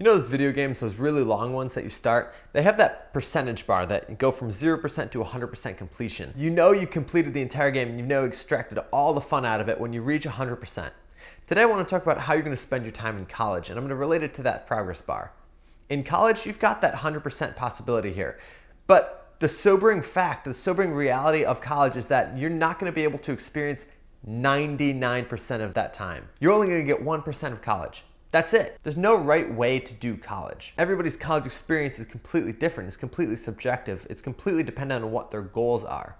You know those video games, those really long ones that you start, they have that percentage bar that go from 0% to 100% completion. You know you completed the entire game and you know extracted all the fun out of it when you reach 100%. Today I want to talk about how you're going to spend your time in college, and I'm going to relate it to that progress bar. In college, you've got that 100% possibility here. But the sobering fact, the sobering reality of college is that you're not going to be able to experience 99% of that time. You're only going to get 1% of college. That's it. There's no right way to do college. Everybody's college experience is completely different. It's completely subjective. It's completely dependent on what their goals are.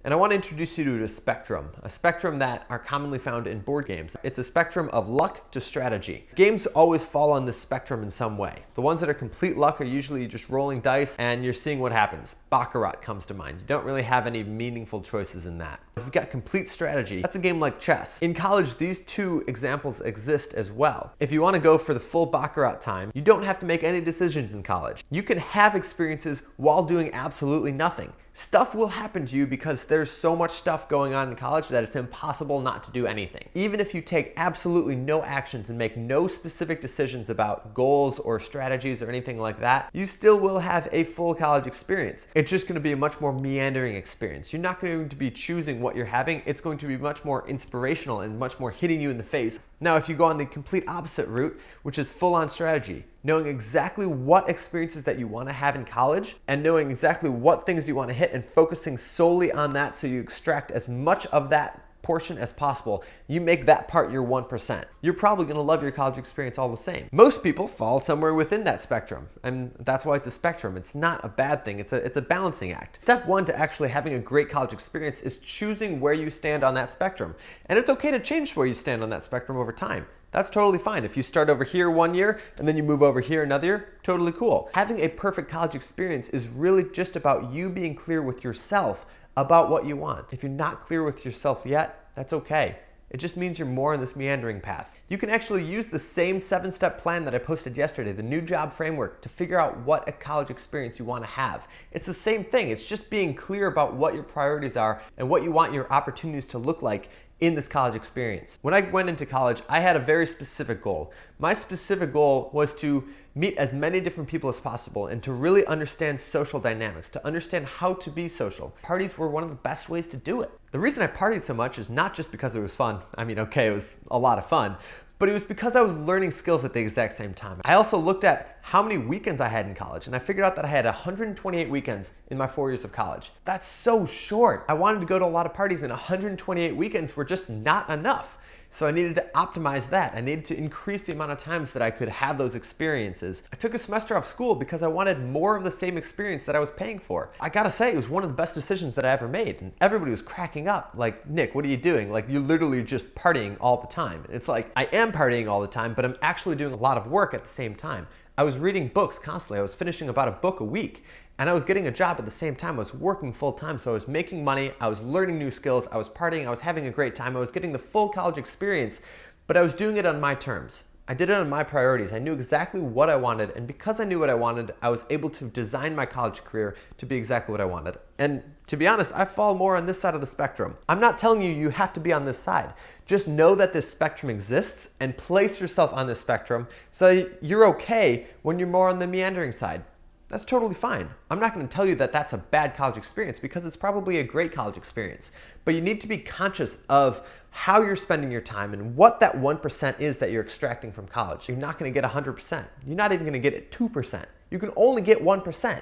And I want to introduce you to a spectrum that are commonly found in board games. It's a spectrum of luck to strategy. Games always fall on this spectrum in some way. The ones that are complete luck are usually just rolling dice and you're seeing what happens. Baccarat comes to mind. You don't really have any meaningful choices in that. If you've got complete strategy, that's a game like chess. In college, these two examples exist as well. If you want to go for the full Baccarat time, you don't have to make any decisions in college. You can have experiences while doing absolutely nothing. Stuff will happen to you because there's so much stuff going on in college that it's impossible not to do anything. Even if you take absolutely no actions and make no specific decisions about goals or strategies or anything like that, you still will have a full college experience. It's just going to be a much more meandering experience. You're not going to be choosing what you're having. It's going to be much more inspirational and much more hitting you in the face. Now, if you go on the complete opposite route, which is full-on strategy, knowing exactly what experiences that you want to have in college and knowing exactly what things you want to hit and focusing solely on that so you extract as much of that portion as possible, you make that part your 1%. You're probably going to love your college experience all the same. Most people fall somewhere within that spectrum, and that's why it's a spectrum. It's not a bad thing. It's a balancing act. Step one to actually having a great college experience is choosing where you stand on that spectrum. And it's okay to change where you stand on that spectrum over time. That's totally fine. If you start over here one year and then you move over here another year, totally cool. Having a perfect college experience is really just about you being clear with yourself about what you want. If you're not clear with yourself yet, that's okay. It just means you're more on this meandering path. You can actually use the same 7-step plan that I posted yesterday, the new job framework, to figure out what a college experience you want to have. It's the same thing. It's just being clear about what your priorities are and what you want your opportunities to look like in this college experience. When I went into college, I had a very specific goal. My specific goal was to meet as many different people as possible and to really understand social dynamics, to understand how to be social. Parties were one of the best ways to do it. The reason I partied so much is not just because it was fun. I mean, okay, it was a lot of fun, but it was because I was learning skills at the exact same time. I also looked at how many weekends I had in college, and I figured out that I had 128 weekends in my 4 years of college. That's so short. I wanted to go to a lot of parties, and 128 weekends were just not enough. So I needed to optimize that. I needed to increase the amount of times that I could have those experiences. I took a semester off school because I wanted more of the same experience that I was paying for. I gotta say, it was one of the best decisions that I ever made. And everybody was cracking up, like, Nick, what are you doing? Like, you're literally just partying all the time. And it's like, I am partying all the time, but I'm actually doing a lot of work at the same time. I was reading books constantly. I was finishing about a book a week. And I was getting a job at the same time. I was working full time, so I was making money, I was learning new skills, I was partying, I was having a great time, I was getting the full college experience, but I was doing it on my terms. I did it on my priorities. I knew exactly what I wanted, and because I knew what I wanted, I was able to design my college career to be exactly what I wanted. And to be honest, I fall more on this side of the spectrum. I'm not telling you you have to be on this side. Just know that this spectrum exists and place yourself on this spectrum so that you're okay when you're more on the meandering side. That's totally fine. I'm not going to tell you that that's a bad college experience because it's probably a great college experience. But you need to be conscious of how you're spending your time and what that 1% is that you're extracting from college. You're not going to get 100%. You're not even going to get it 2%. You can only get 1%.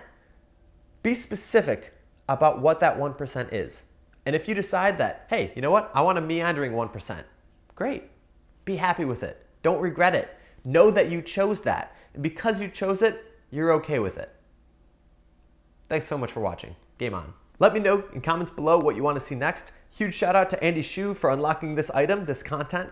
Be specific about what that 1% is. And if you decide that, hey, you know what? I want a meandering 1%. Great. Be happy with it. Don't regret it. Know that you chose that. And because you chose it, you're okay with it. Thanks so much for watching. Game on. Let me know in comments below what you want to see next. Huge shout out to Andy Shu for unlocking this item, this content.